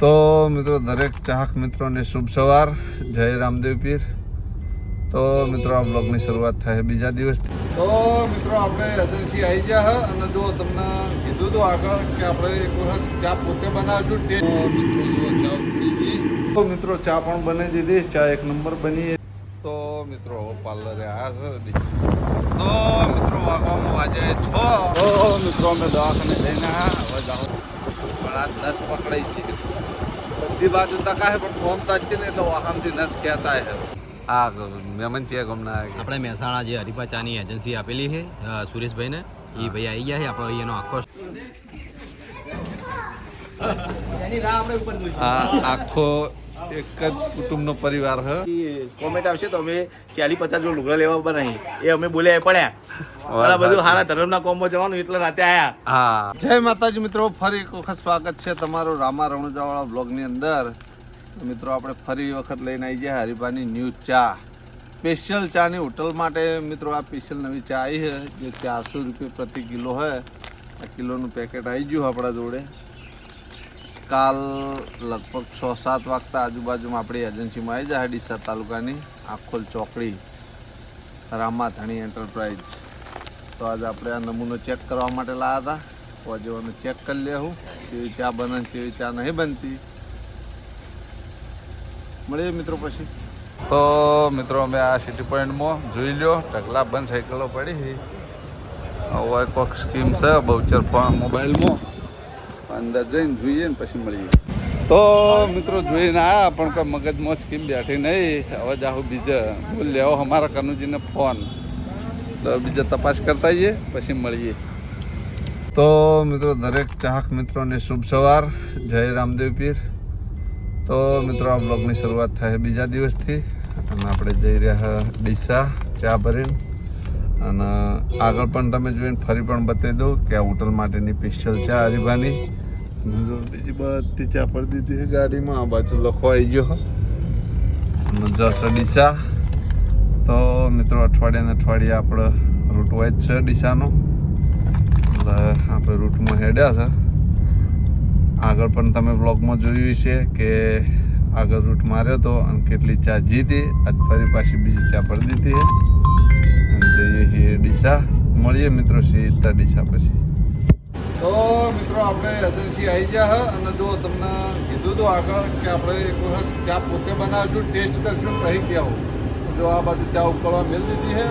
તો મિત્રો દરેક ચાહક મિત્રોને શુભ સવાર. જય રામદેવ પીર. તો મિત્રો આ બ્લોગની શરૂઆત થાય બીજા દિવસથી. તો મિત્રો આપણે એજન્સી આવી ગયા અને જો તમને કીધું તો આગળ કે આપણે એક વખત ચા પોતે બનાવશું. તો મિત્રો ચા પણ બનાવી દીધી, ચા એક નંબર બની. તો મિત્રો પાર્લરે આવ્યા છે. તો મિત્રો વાગવામાં વાજે 6. તો મિત્રો અમે દવાખાને જઈને હવે જાઓ પણ આ નસ પકડાઈ છે. બધી બાજુ તકાય પણ ફોમ તાજતી ને એટલે વાહનથી નસ ખેંચાય છે. આ મહેમાન છે ગમના આપણે મહેસાણા જે હરિપા ચાની એજન્સી આપેલી છે સુરેશભાઈને, એ ભાઈ આવી ગયા છે. આપણો એનો આખો એક જ કુટુંબનો પરિવાર છે. કોમેન્ટ આવશે તો અમે 40-50 જો લુગડા લેવા બનાવી એ અમે બોલ્યા પડ્યા બધું સારા ધર્મના કોમમાં જવાનું એટલે રાતે આયા. હા, જય માતાજી મિત્રો, ફરી એક વખત સ્વાગત છે તમારું રામા રણુજાવાળા બ્લોગની અંદર. મિત્રો આપણે ફરી વખત લઈને આવી ગયા હરિભાની ન્યૂ ચા, સ્પેશિયલ ચાની હોટલ માટે. મિત્રો આ સ્પેશિયલ નવી ચા આવી છે જે 400 રૂપિયા પ્રતિ કિલો છે. આ કિલોનું પેકેટ આવી ગયું આપણા જોડે. કાલ લગભગ 6-7 વાગતા આજુબાજુમાં આપણી એજન્સીમાં આવી જાય ડીસા તાલુકાની આખોલ ચોકડી રામા ધણી એન્ટરપ્રાઇઝ. તો આજે આપણે આ નમૂનો ચેક કરવા માટે લાવ્યા હતા. પહોંચવાનું ચેક કરી લેવું કેવી ચા બને કેવી ચા નહીં બનતી. મળીએ મિત્રો પછી. તો મિત્રો અમે આ સિટી પોઈન્ટમાં જોઈ લો ઢગલા બંધ સાયકલો પડી. હવે કોઈક સ્કીમ છે બહુચર મોબાઈલમાં, અંદર જઈને જોઈએ ને પછી મળીએ. તો મિત્રો જોઈને આવ્યા પણ કોઈ મગજમાં સ્કીમ બેઠી નહીં. હવે જાઉં બીજા બોલ લેવો અમારા કનુજીને ફોન, તો બીજા તપાસ કરતા જઈએ પછી મળીએ. તો મિત્રો દરેક ચાહક મિત્રોને શુભ સવાર. જય રામદેવ પીર. તો મિત્રો આ બ્લોગની શરૂઆત થાય બીજા દિવસથી અને આપણે જઈ રહ્યા ડીસા ચા ભરીને. અને આગળ પણ તમે જોઈને ફરી પણ બતાવી દઉં કે આ હોટલ માટેની સ્પેશિયલ ચા હરિભાની. બીજી બધી ચા પડી દીધી છે ગાડીમાં. આ બાજુ લખો આવી ગયો અને જશે ડીસા. તો મિત્રો અઠવાડિયે આપણો રૂટ હોય જ છે ડીસાનો. એટલે આપણે રૂટમાં હેડ્યા છે. આગળ પણ તમે બ્લોગમાં જોયું છે કે આગળ રૂટ માર્યો હતો અને કેટલી ચા જીતી. આજ ફરી પાછી બીજી ચા પડી દીધી છે અને જઈએ છીએ ડીસા. મળીએ મિત્રો સીધા ડીસા પછી. તો મિત્રો આપણે એજન્સી આવી ગયા અને જો તમને કીધું તો આગળ કે આપણે એક વખત ચા પોતે બનાવશું, ટેસ્ટ કરશું, કહી ગયા. જો આ બાજુ ચા ઉકળવા મેળ દીધી છે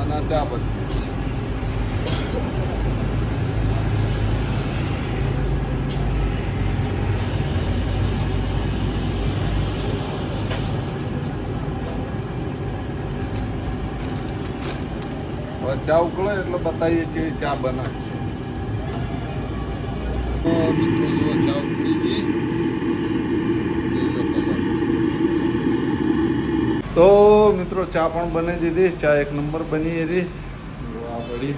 અને આ ચા બધી. ચા ઉકળે એટલે બતાવીએ છીએ ચા બનાવી. તો મિત્રો જુઓ ચા ઉકળી ગઈ. તો મિત્રો ચા પણ બનાવી દીધી. ચા એક નંબર બની એરી. આ બળી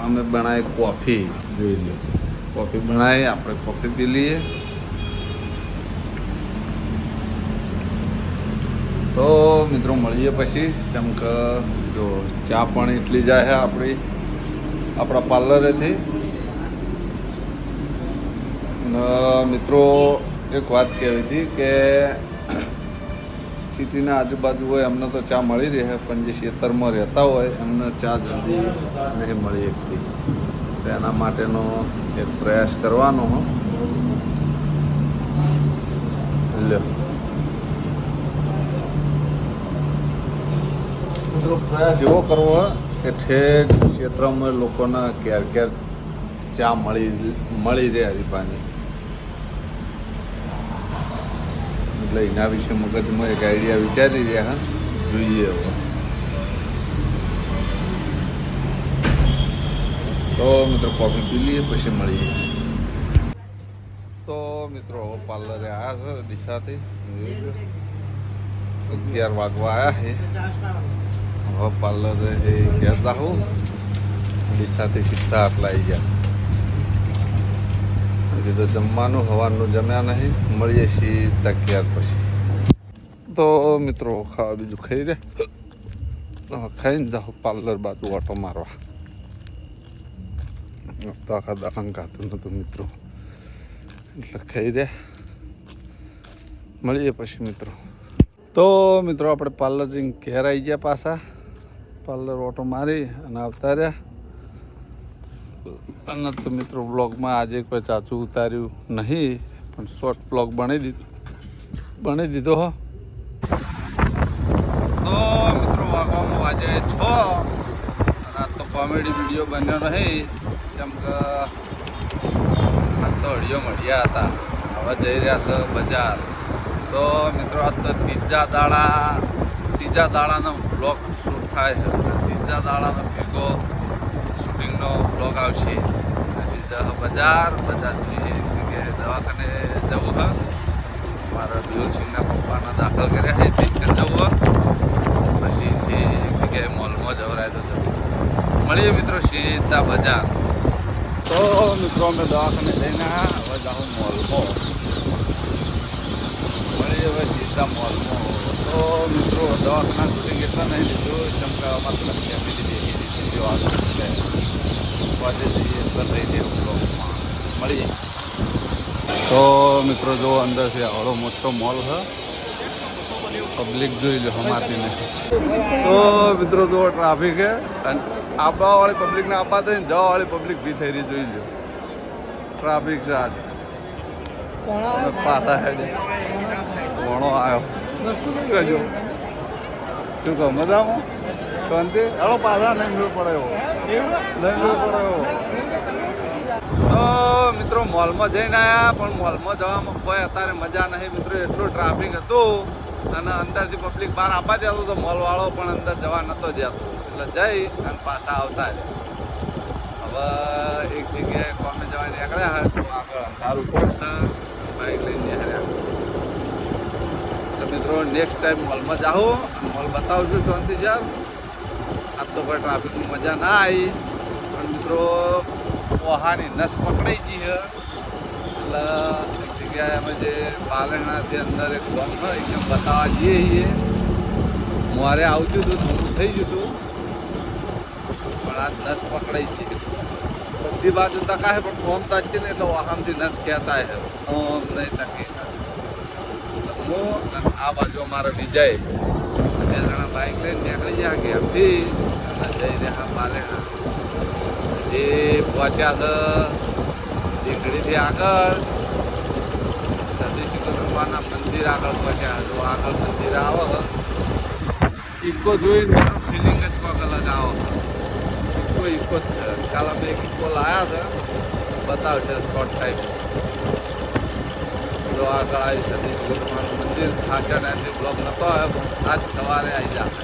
અમે બનાવી કોફી. જોઈ લો કોફી બનાવી, આપણે કોફી પી લઈએ. તો મિત્રો મળીએ પછી. ચમક જો ચા પણ એટલી જાય છે આપણા પાર્લરેથી. મિત્રો એક વાત કહેવી હતી કે સિટીના આજુબાજુ હોય એમને તો ચા મળી રહે, પણ જે ખેતરમાં રહેતા હોય એમને ચા જલ્દી નહીં મળી શકતી. તો એના માટેનો એક પ્રયાસ કરવાનો. લ્યો મિત્રો પ્રયાસ એવો કરવો કે ઠેક ક્ષેત્રમાં લોકોને ઘેર ચા મળી રહે હરિભાની. એટલે એના વિશે મગજમાં એક આઈડિયા વિચારી રહ્યા. જોઈએ હવે. તો મિત્રો કોફી પી લઈએ પછી મળીએ. તો મિત્રો હવે પાર્લરે આવ્યા છે ડીસાથી. 11 વાગવા આવ્યા છે. હવે પાર્લરે ઘેર જાઉં. ડીસાથી સીધા આટલા આવી ગયા. તો જમવાનું હવાનું જમ્યા નહીં. મળીએ સીધા ઘેર પછી. તો મિત્રો ખાવા બીજું ખાઈ રહ્યા. ખાઈને જાઓ પાર્લર બાજુ ઓટો મારવા. તો આખા દહન ખાતું નહોતું મિત્રો. એટલે ખાઈ રહ્યા મળીએ પછી મિત્રો. તો મિત્રો આપણે પાર્લર જઈને ઘેર આવી ગયા પાછા. પાર્લર ઓટો મારી અને આવતા રહ્યા. અને તો મિત્રો બ્લોગમાં આજે કોઈ ચાચું ઉતાર્યું નહીં, પણ શોર્ટ બ્લોગ બનાવી દીધો હો. તો મિત્રો વાગવામાં આજે 6 અને આ તો કોમેડી વિડીયો બન્યો નહીં, જેમ કે આ તો અડીઓ મળ્યા હતા. હવે જઈ રહ્યા છે બજાર. તો મિત્રો આ તો ત્રીજા દાડાનો બ્લોગ શૂટ થાય છે. ત્રીજા દાડાનો ભેગો શૂટિંગનો બ્લોગ આવશે. બજાર જોઈએ કે દવાખાને જવું હોય. મારા દેવસિંહના પપ્પાના દાખલ કર્યા છે, તે જવું પછી એ જગ્યાએ મોલમાં જવરાય તો જવું. મળીએ મિત્રો સીધા બજાર. તો મિત્રો અમે દવાખાને જઈને હવે જાઉં મોલમાં. મળીએ હવે સીધા મોલમાં. તો મિત્રો દવાખાના શૂટિંગ એટલા નહીં લીધું, જેમ કે અમારે ફેમિલી દેખી દીધી જો આગળ છે. વાજે જઈએ એટલે લઈ લેવું બ્લોગમાં. મળીએ. તો મિત્રો જો અંદરથી આવડો મોટો મોલ છે. પબ્લિક જોઈ લો હમાતીને. તો મિત્રો જો ટ્રાફિક છે અને આવવાવાળી પબ્લિકને આપવા દે ને જવાવાળી પબ્લિક બી થઈ રહી જોઈ લો. ટ્રાફિક છે આજ. પાછા હેડે ઘણો આવ્યો કહેજો. શું કહો મજામાં શાંતિ? હાલો પાછા નહીં મેળ પડે એવો તો મિત્રો મોલમાં જઈને આવ્યા, પણ મોલમાં જવામાં કોઈ અત્યારે મજા નહીં મિત્રો. એટલું ટ્રાફિક હતું અને અંદરથી પબ્લિક બહાર આપવા જતો તો મોલવાળો પણ અંદર જવા નહોતો જતો. એટલે જઈ અને પાછા આવતા હવે એક જગ્યાએ કોમે જવા નીકળ્યા હોય તો આગળ અંધારું પડશે, બાઇક લઈને નીકળ્યા. તો મિત્રો નેક્સ્ટ ટાઈમ મોલમાં જાઓ અને મોલ બતાવશું શાંતિ સર. આજ તો કોઈ ટ્રાફિકની મજા ના આવી, પણ મિત્રો ઓહાની નસ પકડાઈ ગઈ છે. એટલે એક જગ્યાએ અમે જે પાલણાથી અંદર એક ગામ હોય એકદમ બતાવવા જઈએ છીએ. મારે આવતું હતું થોડું થઈ ગયું હતું, પણ આ નસ પકડાઈ ગઈ. બધી બાજુ તકાય પણ ફોર્મ તાકીને એટલે વાહનથી નસ ખેંચાય છે. ફોર્મ નહીં તકી હું અને આ બાજુ અમારો વિજય 2 જણા બાઇક લઈને નીકળી ગયા ઘેરથી અને જઈને હા પાલેણા એ પહોંચ્યા છે ડીંગડીથી આગળ સતી સિકંદરબાના મંદિર આગળ પહોંચ્યા. જો આગળ મંદિર આવો ઇકો જોઈને ફિલિંગ જ કોક અલગ આવો. ઇકો જ છે. કાલ અમે એક ઇકો લાવ્યા છે, બતાવશે શોર્ટ ટાઈમ. જો આગળ આવી સતી સિકંદરબાનું મંદિર ખાસા ટાઈમથી બ્લોક નહોતો આવ્યો, આજ સવારે આવી જશે.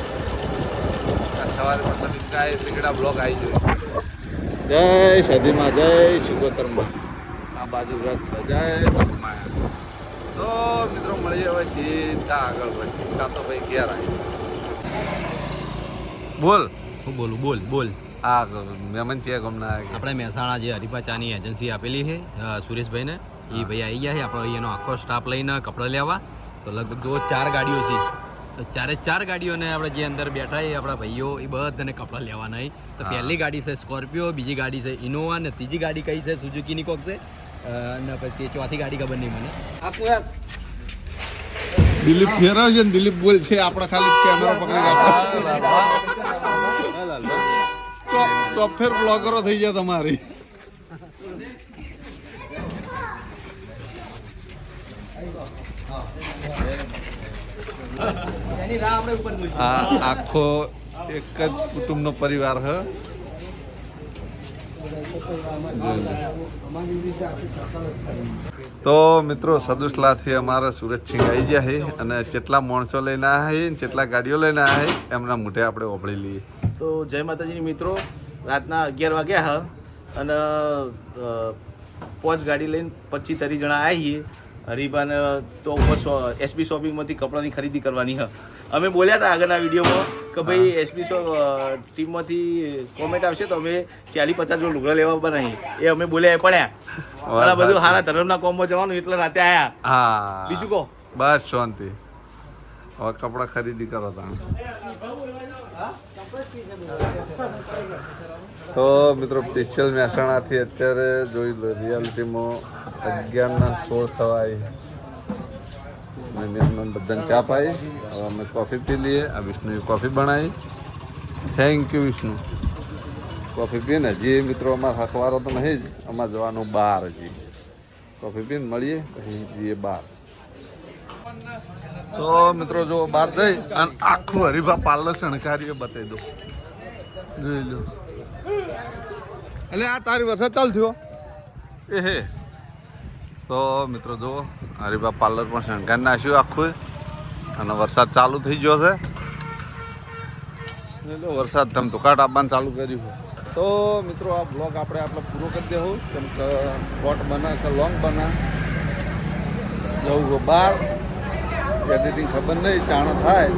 આજ સવારે મતલબ કાંઈ પીગડા બ્લોક આવી જોઈએ. જય સદીમાં, જય સિકોતરમાં. આ બાજુ વ્રત છે. જય લોકમાયા. તો મિત્રો મળીએ હવે સીધા આગળ પછી કાં તો ભાઈ ઘેર આવી બોલ. હું બોલું બોલ. આ મહેમાન છે ગમના આપણે મહેસાણા જે હરિભા ચાની એજન્સી આપેલી છે સુરેશભાઈને, એ ભાઈ આવી ગયા છે આપણો અહીંયાનો આખો સ્ટાફ લઈને કપડાં લેવા. તો લગભગ જો 4 ગાડીઓ છે. તો 4 ગાડીઓને આપણે જે અંદર બેઠા એ આપણા ભાઈઓ એ બધાને કપડાં લેવાના હોય. તો પહેલી ગાડી છે સ્કોર્પિયો, બીજી ગાડી છે ઇનોવા ને ત્રીજી ગાડી કઈ છે સુઝુકીની કોક છે અને પછી ચોથી ગાડી ખબર નહીં મને. દિલીપ ફેરવ છે ને દિલીપ બોલ છે. આપણે ખાલી કેમેરા પકડી રાખો. ચોફેર બ્લોગરો થઈ ગયા તમારી. આ આખો એક જ કુટુંબનો પરિવાર છે. તો મિત્રો સદુસલાથી અમારા સુરતસિંહ આવી ગયા છે અને જેટલા માણસો લઈને આવ્યા છે જેટલા ગાડીઓ લઈને આવ્યા છે એમના મોઢે આપણે ઓપડી લઈએ. તો જય માતાજીની મિત્રો, રાતના 11 વાગ્યા હા અને 5 ગાડી લઈને 25-30 જણા આવીએ. હરીબાને તો એસબી શોપિંગમાંથી કપડાની ખરીદી કરવાની હા. અમે બોલ્યા હતા આગળના વિડીયોમાં કે ભાઈ એસબી ટીમમાંથી કોમેન્ટ આવશે તો અમે 40-50 જોડ લુગડા લેવા બનાવી. એ અમે બોલ્યા પડ્યા. આ બધું સારા ધર્મના કોમમાં જવાનું એટલે રાતે આવ્યા. હા બીજું કહો બસ શાંતિ. હવે કપડા ખરીદી કરો તમે. તો મિત્રો સ્પેશિયલ મહેસાણાથી અત્યારે જોઈ લો રિયાલિટીમાં 11:16 થવા આવી અને મેં બધાને ચા પાઈ. હવે અમે કોફી પી લઈએ. આ વિષ્ણુએ કોફી બનાવી. Thank you Vishnu. કોફી પીને હજી મિત્રો અમારા હકવારો તો નહીં જ, અમારે જવાનું બહાર. હજી કોફી પીને મળીએ પછી જઈએ બહાર. તો મિત્રો જો બહાર જઈ અને આખું હરીફા પાર્લર શણકારીએ બતાવી દો. જોઈ લો. એટલે આ તારી વરસાદ ચાલુ થયો એ હે. તો મિત્રો જુઓ હરીફા પાર્લર પણ શણગાર નાખ્યું આખું અને વરસાદ ચાલુ થઈ ગયો છે. વરસાદ તમે તો કાટ આપવાનું ચાલુ કર્યું છે. તો મિત્રો આ બ્લોગ આપણે પૂરો કરી દેવું કેમ કે શોર્ટ બના કે લોંગ બના જવું બહાર એડિટિંગ ખબર નહીં ચાણો થાય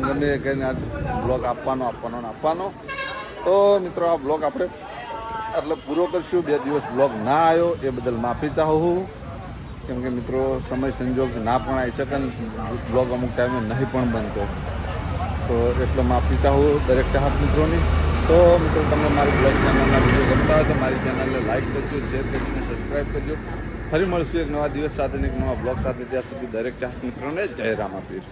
ગમે કહીને આ બ્લોગ આપવાનો. તો મિત્રો આ બ્લોગ આપણે એટલે પૂરો કરશું. 2 દિવસ બ્લોગ ના આવ્યો એ બદલ માફી ચાહું કેમ કે મિત્રો સમય સંજોગ ના પણ આવી શકે ને બ્લોગ અમુક ટાઈમે નહીં પણ બનતો. તો એટલે માફી ચાહું દરેક ચાહક મિત્રોની. તો મિત્રો તમને મારી બ્લોગ ચેનલના વિડીયો ગમતા હોય તો મારી ચેનલને લાઈક કરજો, શેર કરજો અને સબસ્ક્રાઈબ કરજો. ફરી મળશું એક નવા દિવસ સાથે એક નવા બ્લોગ સાથે. ત્યાં સુધી દરેક ચાહક મિત્રોને જય રામાપીર.